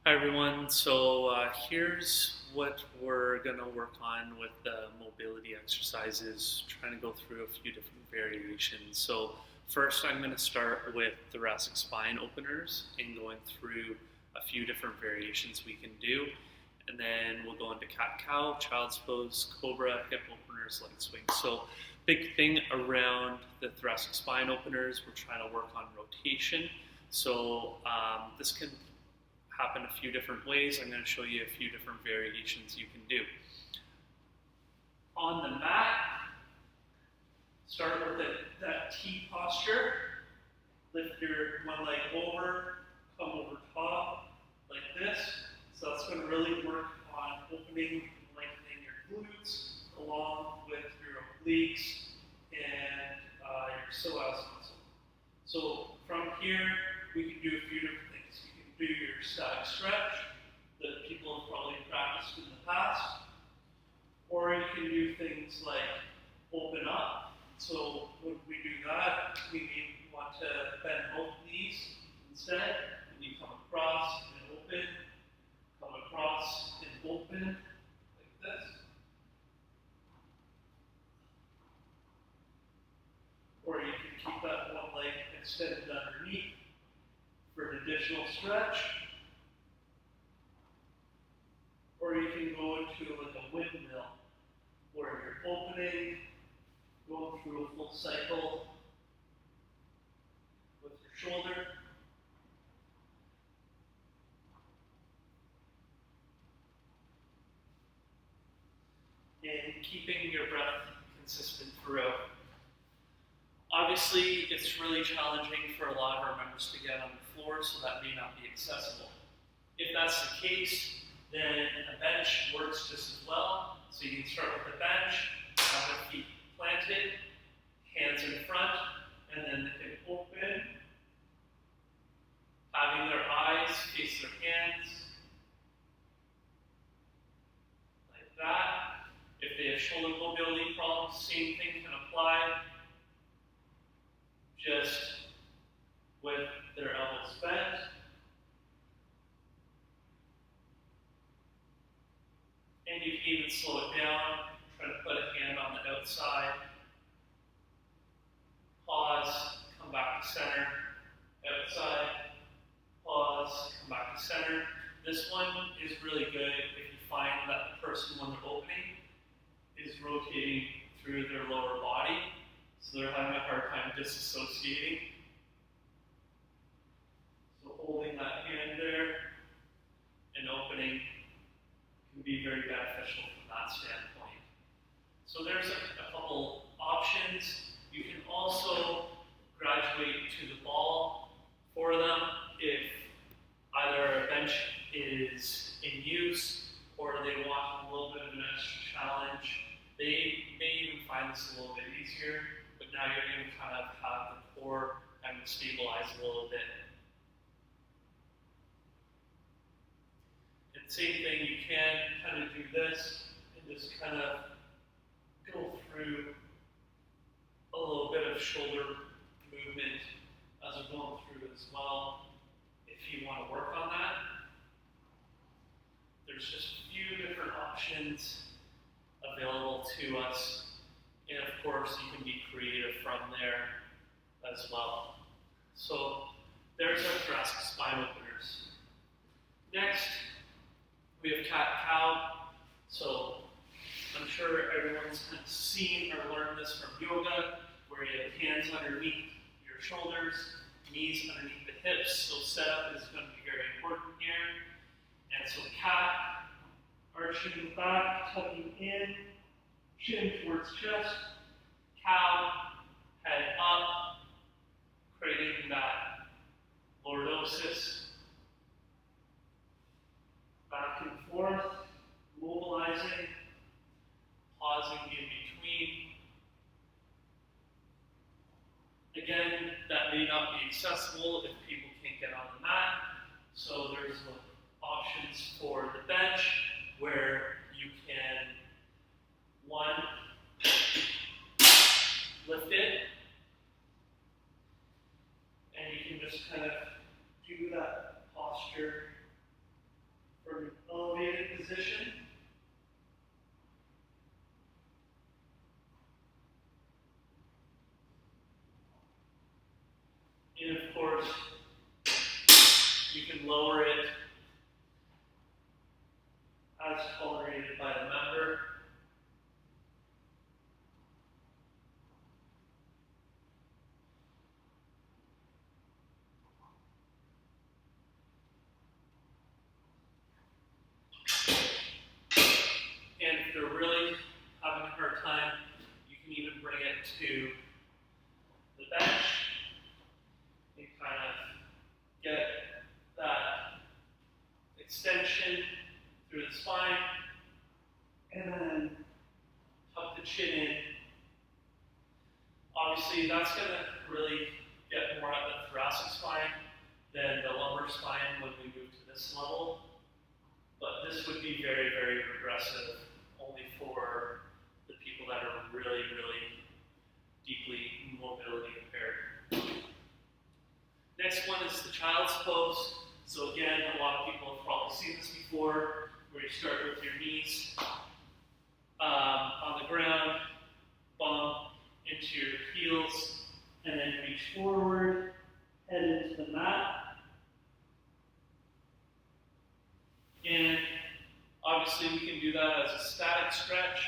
Hi everyone. Here's what we're gonna work on with the mobility exercises. Trying to go through a few different variations. So first, I'm gonna start with thoracic spine openers and going through a few different variations we can do, and then we'll go into cat cow, child's pose, cobra, hip openers, leg swing. So big thing around the thoracic spine openers, we're trying to work on rotation. This can happen a few different ways. I'm going to show you a few different variations you can do. On the mat, start with that T posture. Lift your one leg over, come over top like this. So that's going to really work on opening and lengthening your glutes along with your obliques and your psoas muscle. So from here, we can do a few different things. You can do your static stretch that people have probably practiced in the past, or you can do things like open up. So when we do that, we may want to bend both knees instead, and you come across and open, come across and open, like this. Or you can keep that one leg extended underneath for an additional stretch. Or you can go into like a windmill where you're opening, going through a full cycle with your shoulder. And keeping your breath consistent throughout. Obviously, it's really challenging for a lot of our members to get on the floor, so that may not be accessible. If that's the case, then a bench works just as well. So you can start with the bench, have the feet planted, hands in front, and then they can open, having their eyes face their hands, like that. If they have shoulder mobility problems, same thing can apply. Just with their elbows bent. And you can even slow it down, try to put a hand on the outside, pause, come back to center, outside, pause, come back to center. This one is really good if you find that the person, when they're opening, is rotating through their lower body, so they're having a hard time disassociating. So holding that hand there and opening can be very beneficial from that standpoint. So there's a couple options. You can also graduate to the ball for them if either a bench is in use or they want a little bit of an extra challenge. They may even find this a little bit easier, but now you're going to kind of have the core kind of stabilize a little bit. And same thing, you can kind of do this and just kind of go through a little bit of shoulder movement as we're going through as well. If you want to work on that, there's just a few different options available to us. And of course, you can be creative from there as well. So there's our thoracic spine openers. Next, we have cat-cow. So I'm sure everyone's kind of seen or learned this from yoga, where you have hands underneath your shoulders, knees underneath the hips. So setup is going to be very important here. And so cat, arching the back, tucking in, chin towards chest, cow, head up, creating that lordosis, back and forth, mobilizing, pausing in between. Again, that may not be accessible if people can't get on the mat, so there's options for the bench where you can, one, lift it, and you can just kind of do that posture You can lower it as tolerated by the member. And if they're really having a hard time, you can even bring it to the bench and kind of get that extension through the spine, and then tuck the chin in. Obviously, that's going to really get more at the thoracic spine than the lumbar spine when we move to this level. But this would be very, very regressive, only for the people that are really, really deeply mobility impaired. Next one is the child's pose. So again, a lot of people have probably seen this before, where you start with your knees on the ground, bump into your heels, and then reach forward, head into the mat. And obviously we can do that as a static stretch,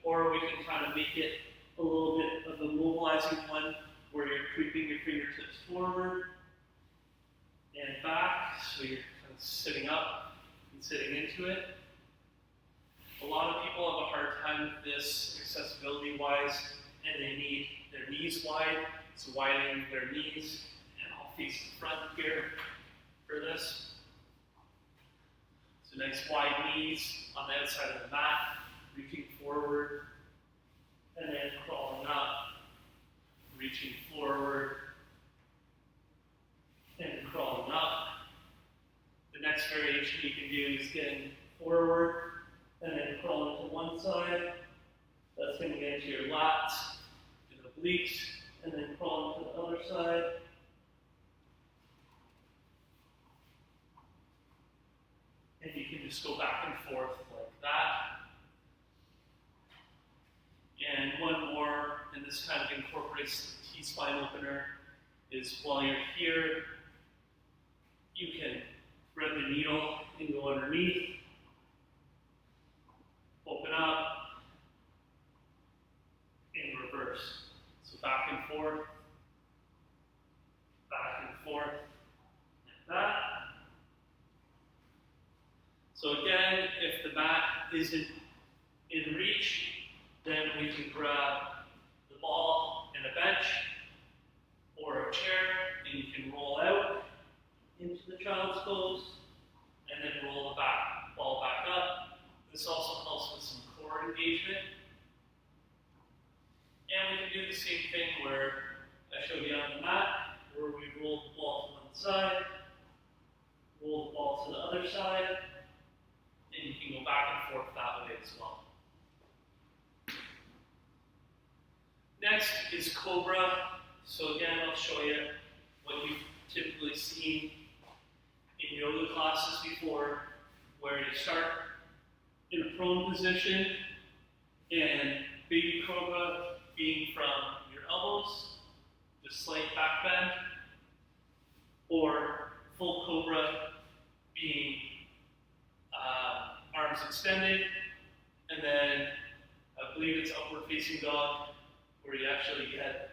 or we can kind of make it a little bit of a mobilizing one, where you're creeping your fingertips forward and back, so you're kind of sitting up and sitting into it. A lot of people have a hard time with this accessibility-wise, and they need their knees wide, so widening their knees, and I'll face the front here for this. So nice wide knees on the outside of the mat, reaching forward, and then crawling up, reaching forward, and crawling up. The next variation you can do is getting forward, and then crawling to one side. That's going to get into your lats, to the obliques, and then crawling to the other side. And you can just go back and forth like that. And one more, and this kind of incorporates the T-spine opener, is while you're here, you can thread the needle and go underneath, open up, and reverse. So back and forth, like that. So again, if the mat isn't in reach, then we can grab the ball and a bench or a chair, and you can roll out into the child's pose, and then roll the ball back up. This also helps with some core engagement. And we can do the same thing where I showed you on the mat, where we roll the ball to one side, roll the ball to the other side, and you can go back and forth that way as well. Next is cobra. So again, I'll show you what you've typically seen in yoga classes before, where you start in a prone position, and baby cobra being from your elbows, just slight back bend, or full cobra being arms extended, and then I believe it's upward facing dog, where you actually get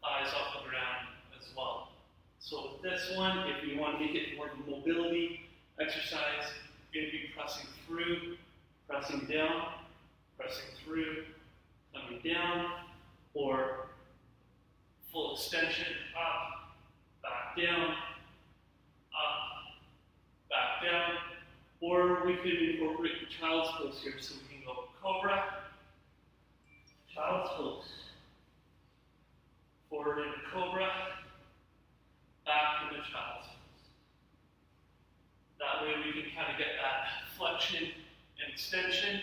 the thighs off the ground as well. So with this one, if you want to make it more of a mobility exercise, you're going to be pressing through, pressing down, pressing through, coming down, or full extension, up, back down, up, back down. Or we could incorporate the child's pose here, so we can go cobra, child's pose, forward into cobra, back into child's pose. That way we can kind of get that flexion and extension.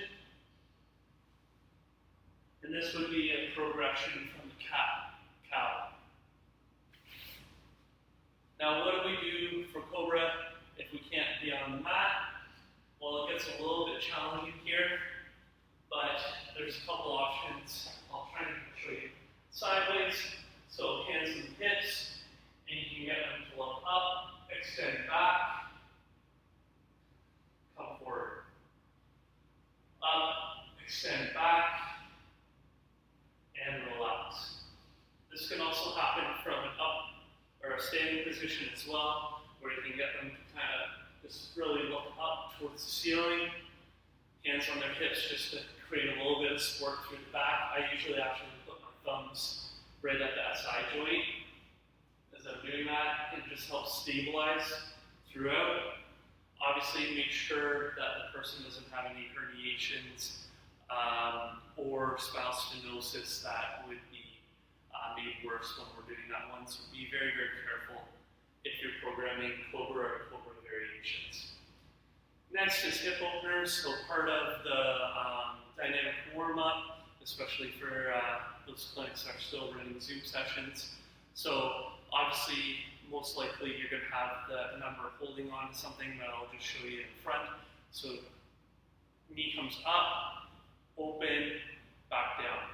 And this would be a progression from the cow. Now what do we do for cobra if we can't be on the mat? Well, it gets a little bit challenging here, but there's a couple options. I'll try and show you sideways. So hands and hips, and you can get them to look up, extend back, Just really look up towards the ceiling, hands on their hips just to create a little bit of support through the back. I usually actually put my thumbs right at that side joint as I'm doing that, and just help stabilize throughout. Obviously, make sure that the person doesn't have any herniations or spinal stenosis that would be made worse when we're doing that one. So be very, very careful if you're programming cobra or cobra variations. Next is hip openers. So part of the dynamic warm-up, especially for those clinics that are still running Zoom sessions. So obviously, most likely you're going to have the member holding on to something that I'll just show you in front. So knee comes up, open, back down.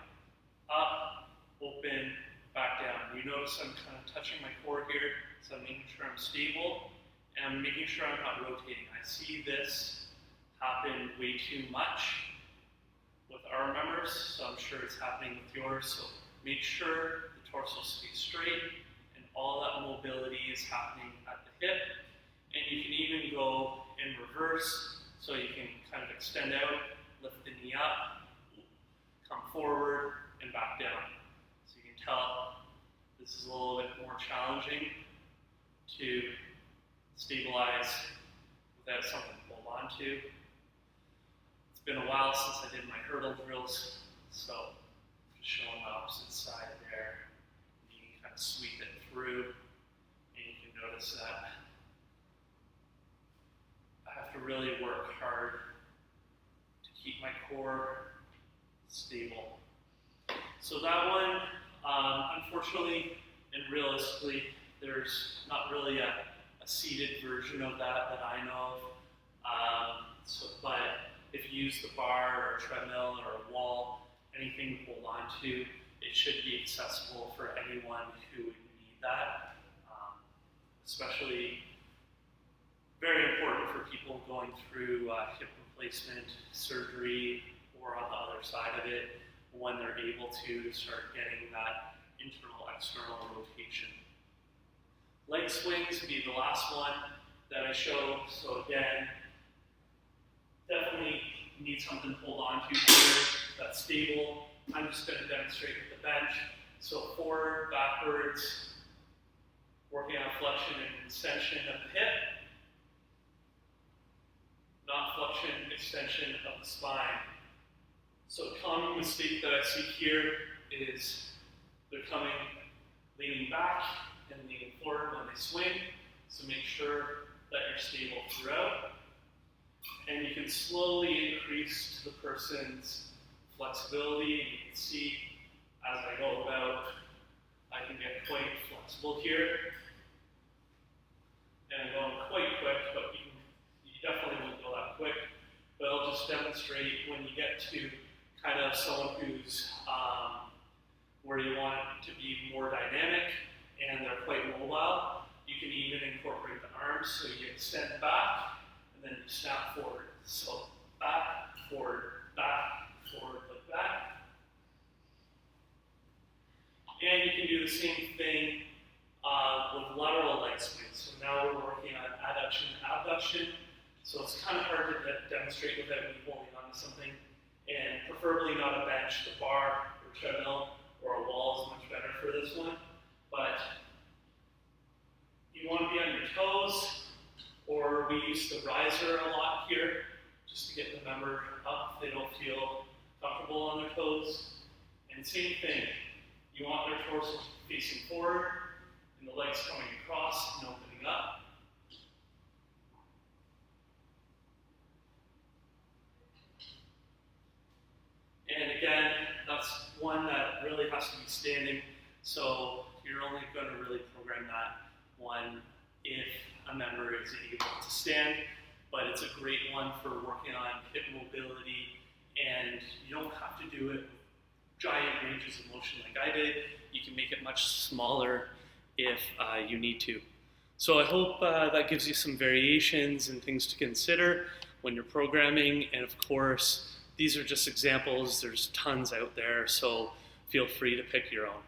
Up, open, back down. You notice I'm kind of touching my core here, so I'm making sure I'm stable, and I'm making sure I'm not rotating. I see this happen way too much with our members, so I'm sure it's happening with yours. So make sure the torso stays straight, and all that mobility is happening at the hip. And you can even go in reverse, so you can kind of extend out, lift the knee up, come forward, and back down. So you can tell this is a little bit more challenging to stabilize without something to hold on to. It's been a while since I did my hurdle drills, so just showing the opposite side there. You can kind of sweep it through, and you can notice that I have to really work hard to keep my core stable. So that one, unfortunately and realistically, there's not really a seated version of that I know of. But if you use the bar or a treadmill or a wall, anything to hold on to, it should be accessible for anyone who would need that. Especially very important for people going through hip replacement surgery, or on the other side of it, when they're able to start getting that internal-external rotation. Leg swings would be the last one that I show. So again, definitely need something to hold on to here that's stable. I'm just going to demonstrate with the bench. So forward, backwards, working on flexion and extension of the hip, not flexion, extension of the spine. So a common mistake that I see here is they're coming, leaning back and leaning forward when they swing. So make sure that you're stable throughout. And you can slowly increase the person's flexibility. You can see as I go about, I can get quite flexible here. And I'm going quite quick, but you definitely won't go that quick. But I'll just demonstrate when you get to kind of someone who's where you want it to be more dynamic and they're quite mobile, you can even incorporate the arms. So you extend back and then you snap forward. So back, forward, like that. And you can do the same thing with lateral leg swings. So now we're working on adduction and abduction. So it's kind of hard to demonstrate without me holding on to something. And preferably not a bench. The bar or treadmill or a wall is much better for this one. But you want to be on your toes, or we use the riser a lot here, just to get the member up if they don't feel comfortable on their toes. And same thing, you want their torso facing forward, and the legs coming across and opening up. And again, that's one that really has to be standing, so you're only going to really program that one if a member is able to stand, but it's a great one for working on hip mobility, and you don't have to do it with giant ranges of motion like I did. You can make it much smaller if you need to. So I hope that gives you some variations and things to consider when you're programming, and of course, these are just examples. There's tons out there, so feel free to pick your own.